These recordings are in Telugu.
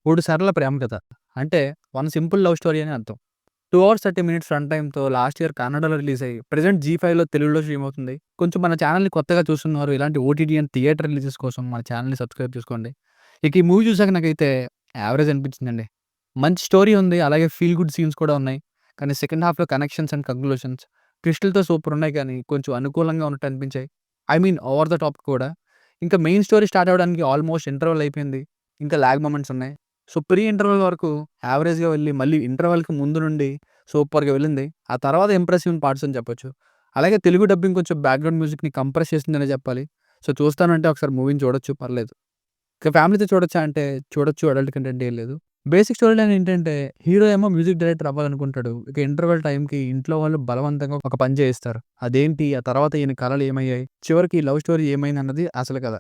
మూడు సరళ ప్రేమ కథ. అంటే వన్ సింపుల్ లవ్ స్టోరీ అని అర్థం. 2 అవర్స్ 30 మినిట్స్ రన్ టైమ్‌తో లాస్ట్ ఇయర్ కన్నడలో రిలీజ్ అయ్యి ప్రెజెంట్ జీ5లో తెలుగులో స్ట్రీమ్ అవుతుంది. కొంచెం మన ఛానెల్‌ని కొత్తగా చూస్తున్నవారు ఇలాంటి ఓటీటీ అండ్ థియేటర్ రిలీజెస్ కోసం మన ఛానెల్‌ని సబ్స్క్రైబ్ చేసుకోండి. ఇక ఈ మూవీ చూసాక నాకైతే యావరేజ్ అనిపించిందండి. మంచి స్టోరీ ఉంది. అలాగే ఫీల్ గుడ్ సీన్స్ కూడా ఉన్నాయి. కానీ సెకండ్ హాఫ్‌లో కనెక్షన్స్ అండ్ కంక్లూషన్స్ ట్విస్టులతో సూపర్ ఉన్నాయి కానీ కొంచెం అనుకూలంగా ఉన్నట్టు అనిపించాయి. I mean over the top కూడా. ఇంకా మెయిన్ స్టోరీ స్టార్ట్ అవ్వడానికి ఆల్మోస్ట్ ఇంటర్వల్ అయిపోయింది. ఇంకా లాగ్ మొమెంట్స్ ఉన్నాయి. సో, ప్రీ ఇంటర్వల్ వరకు యావరేజ్‌గా వెళ్ళి మళ్ళీ ఇంటర్వల్‌కి ముందు నుండి సూపర్‌గా వెళ్ళింది. ఆ తర్వాత ఇంప్రెసివ్ పార్ట్స్ అని చెప్పొచ్చు. అలాగే తెలుగు డబ్బింగ్ కొంచెం బ్యాక్‌గ్రౌండ్ మ్యూజిక్‌ని కంప్రెస్ చేసిందనే చెప్పాలి. సో, చూస్తానంటే ఒకసారి మూవీని చూడొచ్చు పర్లేదు. ఇక ఫ్యామిలీతో చూడొచ్చా అంటే చూడొచ్చు. అడల్ట్ కంటెంట్ ఏం లేదు. బేసిక్ స్టోరీ లైన్ ఏంటంటే హీరో ఏమో మ్యూజిక్ డైరెక్టర్ అవ్వాలనుకుంటాడు. ఇక ఇంటర్వల్ టైమ్‌కి ఇంట్లో వాళ్ళు బలవంతంగా ఒక పని చేయిస్తారు. అదేంటి? ఆ తర్వాత ఈయన కలలు ఏమయ్యాయి? చివరికి ఈ లవ్ స్టోరీ ఏమైందన్నది అసలు కథ.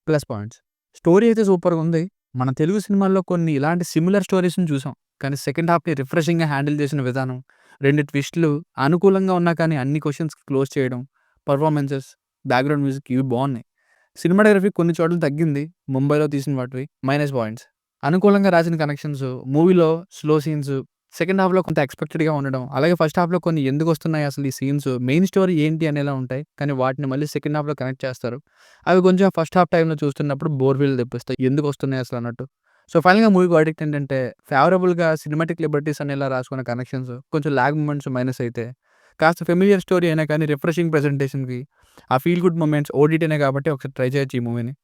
Plus points. స్టోరీ అయితే సూపర్‌గుంది. మన తెలుగు సినిమాల్లో కొన్ని ఇలాంటి సిమిలర్ స్టోరీస్‌ని చూసాం. కానీ సెకండ్ హాఫ్‌ని రిఫ్రెషింగ్‌గా హ్యాండిల్ చేసిన విధానం, 2 ట్విస్ట్‌లు అనుకూలంగా ఉన్నా కానీ అన్ని క్వెషన్స్‌కి క్లోజ్ చేయడం, పెర్ఫార్మన్సెస్, బ్యాక్‌గ్రౌండ్ మ్యూజిక్ ఇవి బావున్నాయి. సినిమాటోగ్రఫీ కొన్ని చోట్ల తగ్గింది. ముంబైలో తీసిన వాటివి మైనస్ పాయింట్స్. అనుకూలంగా రాసిన కనెక్షన్స్, మూవీలో స్లో సీన్స్, సెకండ్ హాఫ్‌లో కొంత ఎక్స్‌పెక్టెడ్‌గా ఉండడం, అలాగే ఫస్ట్ హాఫ్‌లో కొన్ని ఎందుకొస్తున్నాయి అసలు ఈ సీన్స్, మెయిన్ స్టోరీ ఏంటి అనేలా ఉంటాయి. కానీ వాటిని మళ్ళీ సెకండ్ హాఫ్‌లో కనెక్ట్ చేస్తారు. అవి కొంచెం ఫస్ట్ హాఫ్ టైమ్‌లో చూస్తున్నప్పుడు బోర్ ఫీల్ తెప్పిస్తాయి. ఎందుకొస్తున్నాయి అసలు అన్నట్టు. సో, ఫైనల్‌గా మూవీ వర్డిక్ట్ ఏంటంటే ఫేవరబుల్‌గా సినిమాటిక్ లిబర్టీస్ అనేలా రాసుకున్న కనెక్షన్స్, కొంచెం లాగ్ మొమెంట్స్ మైనస్ అయితే, కాస్త ఫెమిలియర్ స్టోరీ అయినా కానీ రిఫ్రెషింగ్ ప్రెజెంటేషన్‌కి, ఆ ఫీల్ గుడ్ మొమెంట్స్ ఓటీటీనే కాబట్టి ఒకసారి ట్రై చేయొచ్చు ఈ మూవీని.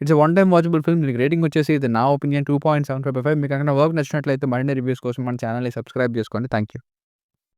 It's a one time watchable film. దీనికి రేటింగ్ వచ్చేసి ఇది నా ఒపీనియన్ 2.75/5. మీకు కనుక వర్క్ నచ్చినట్లయితే మరిన్ని రివ్యూస్ కోసం మన ఛానెల్‌ని సబ్స్క్రైబ్ చేసుకోండి. Thank you.